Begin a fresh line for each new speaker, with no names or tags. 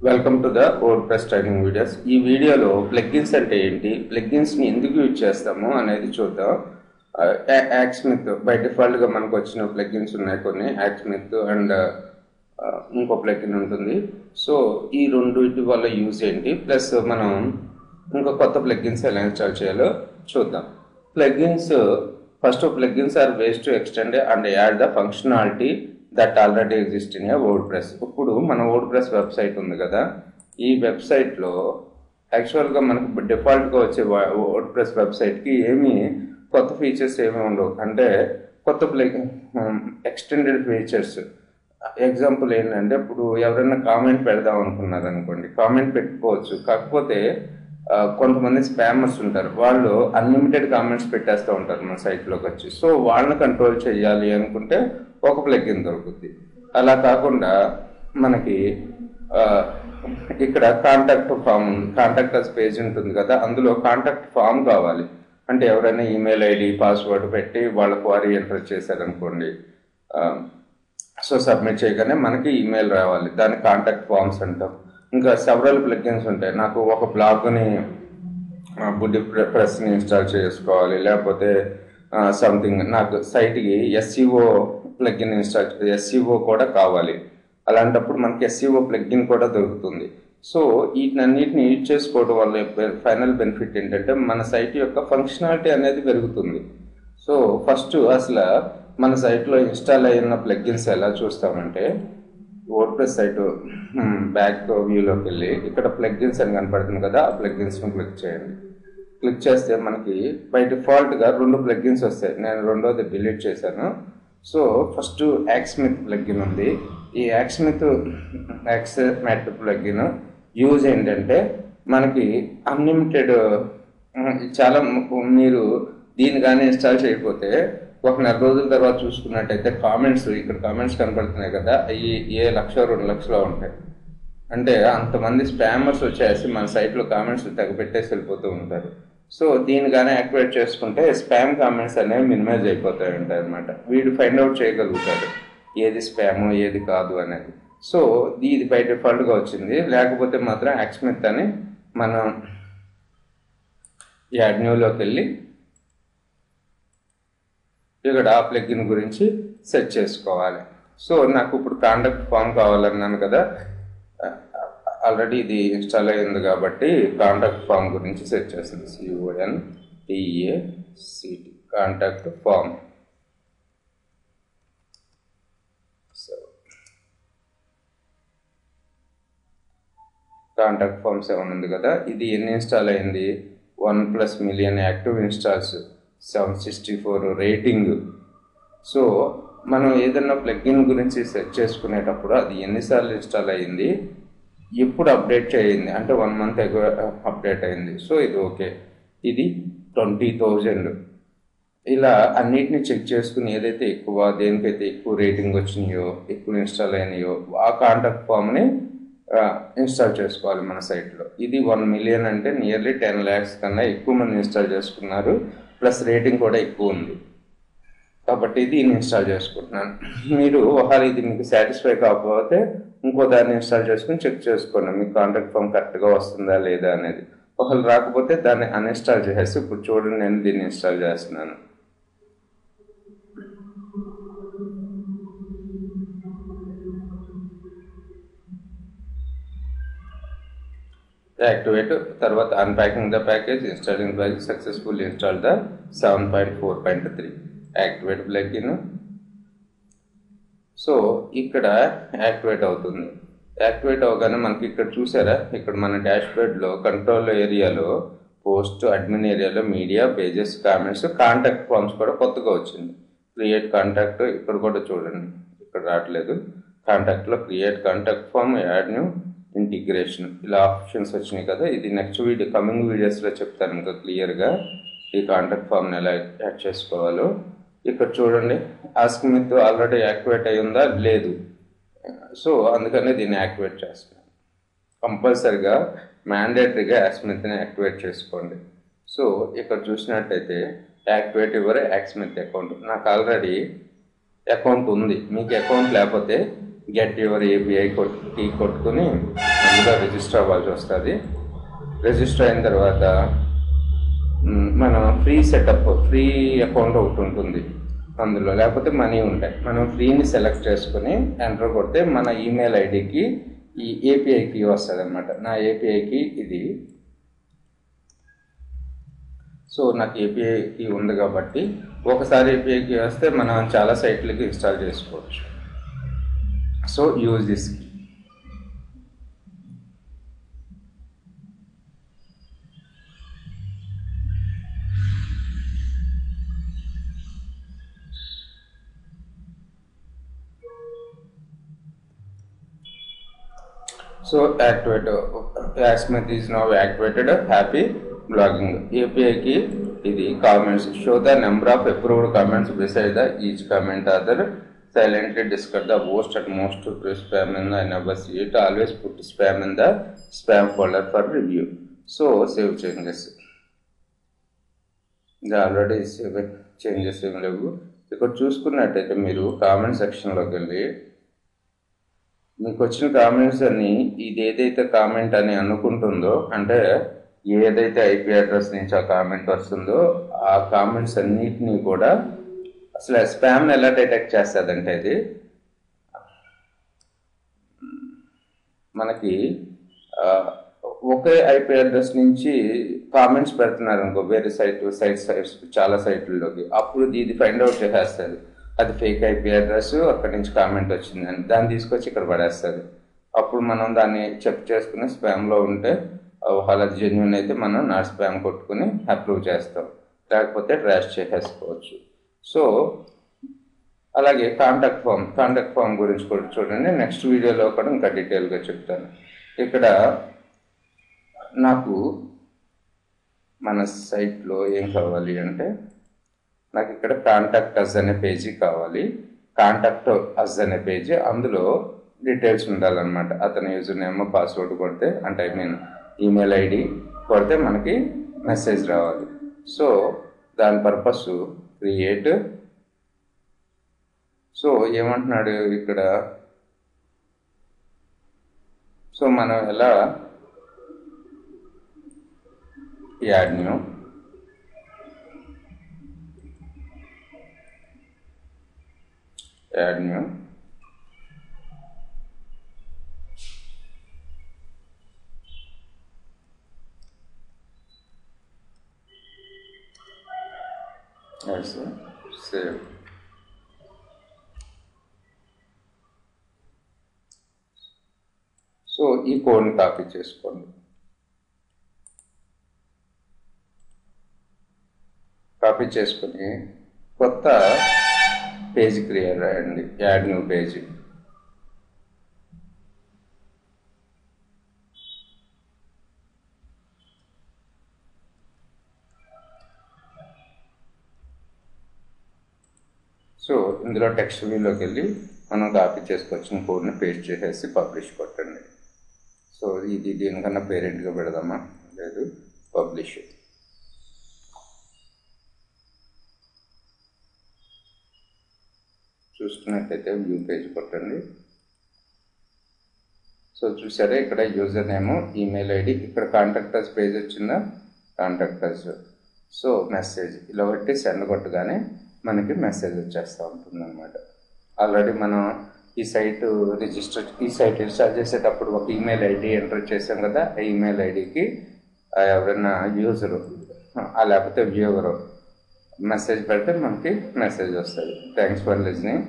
Welcome to the WordPress training videos. ఈ వీడియోలో plugins అంటే ఏంటి, ప్లగ్గిన్స్ని ఎందుకు యూజ్ చేస్తాము అనేది చూద్దాం. యాక్స్మిత్ బై డిఫాల్ట్గా మనకు వచ్చిన ప్లగ్గిన్స్ ఉన్నాయి కొన్ని, యాక్స్మిత్ అండ్ ఇంకో ప్లగ్గిన్ ఉంటుంది. సో ఈ రెండింటి వల్ల యూజ్ ఏంటి, ప్లస్ మనం ఇంకో కొత్త ప్లగ్గిన్స్ ఎలా ఇన్స్టాల్ చేయాలో చూద్దాం. Plugins first plugins are ways to extend and add the functionality that already exist in WordPress. ఇప్పుడు మన వర్డ్ప్రెస్ వెబ్సైట్ ఉంది కదా, ఈ వెబ్సైట్లో యాక్చువల్గా మనకు డిఫాల్ట్గా వచ్చే వర్డ్ప్రెస్ వెబ్సైట్కి ఏమీ కొత్త ఫీచర్స్ ఏమి ఉండవు. అంటే కొత్త ఎక్స్టెండెడ్ ఫీచర్స్. ఎగ్జాంపుల్ ఏంటంటే, ఇప్పుడు ఎవరైనా కామెంట్ పెడదాం అనుకున్నారు అనుకోండి, కామెంట్ పెట్టుకోవచ్చు. కాకపోతే కొంతమంది స్పామర్స్ ఉంటారు, వాళ్ళు అన్లిమిటెడ్ కామెంట్స్ పెట్టేస్తూ ఉంటారు మన సైట్లోకి వచ్చి. సో వాళ్ళని కంట్రోల్ చేయాలి అనుకుంటే ఒక ప్లగ్గిన్ దొరుకుతుంది. అలా కాకుండా మనకి ఇక్కడ కాంటాక్ట్ ఫామ్, కాంటాక్ట్ పేజ్ ఉంటుంది కదా, అందులో కాంటాక్ట్ ఫామ్ కావాలి. అంటే ఎవరైనా ఈమెయిల్ ఐడి పాస్వర్డ్ పెట్టి వాళ్ళ క్వారీ ఎంటర్ చేశారనుకోండి, సో సబ్మిట్ చేయగానే మనకి ఈమెయిల్ రావాలి, దాన్ని కాంటాక్ట్ ఫామ్స్ అంటాం. ఇంకా సెవరల్ ప్లగ్గిన్స్ ఉంటాయి. నాకు ఒక బ్లాగ్ని బుడ్డి ప్రెస్ని ఇన్స్టాల్ చేసుకోవాలి, లేకపోతే సంథింగ్ నాకు సైట్కి ఎస్ఈఓ ప్లగ్గిన్ ఎస్ఈఓ కూడా కావాలి. అలాంటప్పుడు మనకి ఎస్ఈఓ ప్లగ్గిన్ కూడా దొరుకుతుంది. సో వీటినన్నిటిని యూజ్ చేసుకోవడం వల్ల ఫైనల్ బెనిఫిట్ ఏంటంటే, మన సైట్ యొక్క ఫంక్షనాలిటీ అనేది పెరుగుతుంది. సో ఫస్ట్ అసలు మన సైట్లో ఇన్స్టాల్ అయిన ప్లగ్గిన్స్ ఎలా చూస్తామంటే, వర్డ్ప్రెస్ సైట్ బ్యాక్ వ్యూలోకి వెళ్ళి ఇక్కడ ప్లగ్గిన్స్ అని కనపడుతుంది కదా, ఆ ప్లగ్గిన్స్ని క్లిక్ చేయండి. క్లిక్ చేస్తే మనకి బై డిఫాల్ట్గా 2 ప్లగ్గిన్స్ వస్తాయి. నేను రెండోది డిలీట్ చేశాను. సో ఫస్ట్ యాక్స్మిత్ ప్లగ్గిన్ ఉంది. ఈ యాక్స్మిత్ ప్లగ్గిన్ యూజ్ ఏంటంటే, మనకి అన్లిమిటెడ్ చాలా, మీరు దీన్ని కానీ ఇన్స్టాల్ చేయకపోతే ఒక నెల రోజుల తర్వాత చూసుకున్నట్టయితే ఇక్కడ కామెంట్స్ కనపడుతున్నాయి కదా, అవి 1,00,000 2,00,000 ఉంటాయి. అంటే అంతమంది స్పామర్స్ వచ్చేసి మన సైట్లో కామెంట్స్ తెగబెట్టేసి వెళ్ళిపోతూ ఉంటారు. సో దీన్ని కానీ యాక్టివేట్ చేసుకుంటే స్పామ్ కామెంట్స్ అనేవి మినిమైజ్ అయిపోతాయి ఉంటాయి అనమాట. వీడు ఫైండ్ అవుట్ చేయగలుగుతాడు ఏది స్పామ్ ఏది కాదు అనేది. సో ఇది బై డిఫాల్ట్గా వచ్చింది. లేకపోతే మాత్రం యాక్స్మిత్ అని మనం యాడ్ న్యూలోకి వెళ్ళి ఇక్కడ ఆ ప్లగ్గిన్ గురించి సెట్ చేసుకోవాలి. సో నాకు ఇప్పుడు కాంటాక్ట్ ఫామ్ కావాలన్నాను కదా, ఆల్రెడీ ఇది ఇన్స్టాల్ అయ్యింది కాబట్టి కాంటాక్ట్ ఫామ్ గురించి సెట్ చేస్తుంది. CONTACT contact form. So contact form 7 ఉంది కదా, ఇది ఎన్ని ఇన్స్టాల్ అయింది, 1+ million active installs, 764 rating. So మనం ఏదన్నా ప్లగ్గిన్ గురించి సెట్ చేసుకునేటప్పుడు అది ఎన్నిసార్లు ఇన్స్టాల్ అయ్యింది, ఎప్పుడు అప్డేట్ అయ్యింది అంటే 1 మంత్ అప్డేట్ అయింది. సో ఇది ఓకే. ఇది 20,000. ఇలా అన్నిటిని చెక్ చేసుకుని ఏదైతే ఎక్కువ, దేనికైతే ఎక్కువ రేటింగ్ వచ్చినాయో, ఎక్కువ ఇన్స్టాల్ అయినాయో ఆ కాంటాక్ట్ ఫామ్ని ఇన్స్టాల్ చేసుకోవాలి మన సైట్లో. ఇది 1 మిలియన్ అంటే నియర్లీ 10 lakhs కన్నా ఎక్కువ మంది ఇన్స్టాల్ చేసుకున్నారు, ప్లస్ రేటింగ్ కూడా ఎక్కువ ఉంది కాబట్టి దీన్ని ఇన్స్టాల్ చేసుకుంటున్నాను. మీరు ఒకవేళ ఇది మీకు సాటిస్ఫై కాకపోతే ఇంకో దాన్ని ఇన్స్టాల్ చేసుకుని చెక్ చేసుకోండి మీకు కాంటాక్ట్ ఫామ్ కరెక్ట్గా వస్తుందా లేదా అనేది. ఒకవేళ రాకపోతే దాన్ని అన్ఇన్స్టాల్ చేసేసి, ఇప్పుడు చూడండి నేను దీన్ని ఇన్స్టాల్ చేస్తున్నాను. యాక్టివేట్ తర్వాత unpacking the package, installing package successful, install the 7.4.3 activate plugin. So ఇక్కడ యాక్టివేట్ అవుతుంది. యాక్టివేట్ అవగానే మనకి ఇక్కడ చూసారా, ఇక్కడ మన డాష్బోర్డ్లో కంట్రోల్ ఏరియాలో పోస్ట్, అడ్మిన్ ఏరియాలో media, pages, comments, contact forms కూడా కొత్తగా వచ్చింది. క్రియేట్ కాంటాక్ట్ ఇక్కడ కూడా చూడండి, ఇక్కడ రావట్లేదు. కాంటాక్ట్లో create contact form, add new, integration, ఇలా ఆప్షన్స్ వచ్చినాయి కదా. ఇది నెక్స్ట్ కమింగ్ వీడియోస్లో చెప్తాను ఇంకా క్లియర్గా ఈ కాంటాక్ట్ ఫామ్ని ఎలా యాడ్ చేసుకోవాలో. ఇక్కడ చూడండి, యాక్స్మిత్ ఆల్రెడీ యాక్టివేట్ అయి ఉందా లేదు, సో అందుకని దీన్ని యాక్టివేట్ చేస్తున్నాను. కంపల్సరిగా మ్యాండేటరీగా యాక్స్మిత్ని యాక్టివేట్ చేసుకోండి. సో ఇక్కడ చూసినట్టయితే యాక్టివేట్ యువర్ యాక్స్మిత్ అకౌంట్. నాకు ఆల్రెడీ అకౌంట్ ఉంది. మీకు అకౌంట్ లేకపోతే గెట్ యువర్ API కీ కొట్టుకుని ముందుగా రిజిస్టర్ అవ్వాల్సి వస్తుంది. రిజిస్టర్ అయిన తర్వాత మన ఫ్రీ సెటప్, ఫ్రీ అకౌంట్ ఒకటి ఉంటుంది అందులో, లేకపోతే మనీ ఉంటాయి. మనం ఫ్రీని సెలెక్ట్ చేసుకుని ఎంటర్ కొడితే మన ఈమెయిల్ ఐడికి ఈ ఏపీఐకి వస్తుంది అనమాట. నా ఏపీఐకి ఇది. సో నాకు ఏపీఐకి ఉంది కాబట్టి ఒకసారి ఏపీఐకి వస్తే మనం చాలా సైట్లకి ఇన్స్టాల్ చేసుకోవచ్చు. So use this. So activate Axmith is now activated. Happy blogging API ki idi comments show the number of approved comments beside the each comment. Other silently discard the worst and most spam in the never see it. Always put spam in the spam folder for review. So save changes. Already save changes ఏం లేవు. ఇక్కడ చూసుకున్నట్టయితే మీరు comment సెక్షన్లోకి వెళ్ళి మీకు వచ్చిన comments అన్ని ఇది ఏదైతే కామెంట్ అని అనుకుంటుందో, అంటే ఏదైతే ఐపీ అడ్రస్ నుంచి ఆ కామెంట్ వస్తుందో ఆ కామెంట్స్ అన్నిటినీ కూడా అసలు స్పామ్ని ఎలా డిటెక్ట్ చేస్తుందంటే ఇది మనకి ఒకే ఐపీ అడ్రస్ నుంచి కామెంట్స్ పెడుతున్నారు అనుకో వేరే సైట్స్ చాలా సైట్లలోకి, అప్పుడు ఇది ఫైండ్ అవుట్ చేసేస్తుంది అది ఫేక్ ఐపీ అడ్రస్, అక్కడి నుంచి కామెంట్ వచ్చిందని దాన్ని తీసుకొచ్చి ఇక్కడ పడేస్తుంది. అప్పుడు మనం దాన్ని చెక్ చేసుకుని స్పామ్లో ఉంటే వాళ్ళ జెన్యున్ అయితే మనం నా స్పామ్ కొట్టుకుని అప్రూవ్ చేస్తాం, లేకపోతే ట్రాష్ చేసేసుకోవచ్చు. సో అలాగే కాంటాక్ట్ ఫామ్ గురించి కూడా చూడండి. నెక్స్ట్ వీడియోలో కూడా ఇంకా డీటెయిల్గా చెప్తాను. ఇక్కడ నాకు మన సైట్లో ఏం కావాలి అంటే నాకు ఇక్కడ కాంటాక్ట్ అస్ అనే పేజీ కావాలి. కాంటాక్ట్ అస్ అనే పేజీ, అందులో డీటెయిల్స్ ఉండాలన్నమాట. అతని యూజర్ నేమ్ పాస్వర్డ్ కొడితే, అంటే ఐ మీన్ ఈమెయిల్ ఐడి కొడితే మనకి మెసేజ్ రావాలి. సో దాని పర్పస్ క్రియేట్. సో ఏమంటున్నాడు ఇక్కడ, సో మనం ఎలా యాడ్ న్యూ సేవ్. సో ఈ కోడ్ని కాపీ చేసుకోండి. కాపీ చేసుకుని కొత్త పేజ్ క్రియేట్ అయ్యండి, యాడ్ న్యూ పేజీ. సో ఇందులో టెక్స్ట్ వ్యూలోకి వెళ్ళి మనం కాపీ చేసుకొచ్చిన కోడ్ని పేస్ట్ చేసేసి పబ్లిష్ కొట్టండి. సో ఇది దీనికన్నా పేరెంట్గా పెడదామా, లేదు పబ్లిష్. చూసుకున్నట్టయితే వ్యూ పేజ్ కొట్టండి. సో చూసారా ఇక్కడ యూజర్ నేమ్, ఈమెయిల్ ఐడి, ఇక్కడ కాంటాక్ట్ అస్ పేజ్ వచ్చిందా, కాంటాక్ట్ అస్. సో మెసేజ్ ఇలా పెట్టి సెండ్ కొట్టగానే మనకి మెసేజ్ వచ్చేస్తూ ఉంటుంది అనమాట. ఆల్రెడీ మనం ఈ సైట్ ఇన్స్టాల్ చేసేటప్పుడు ఒక ఈమెయిల్ ఐడి ఎంటర్ చేసాం కదా, ఆ ఈమెయిల్ ఐడికి ఎవరైనా యూజరు లేకపోతే వ్యూవరు మెసేజ్ పెడితే మనకి మెసేజ్ వస్తుంది. Thanks for listening.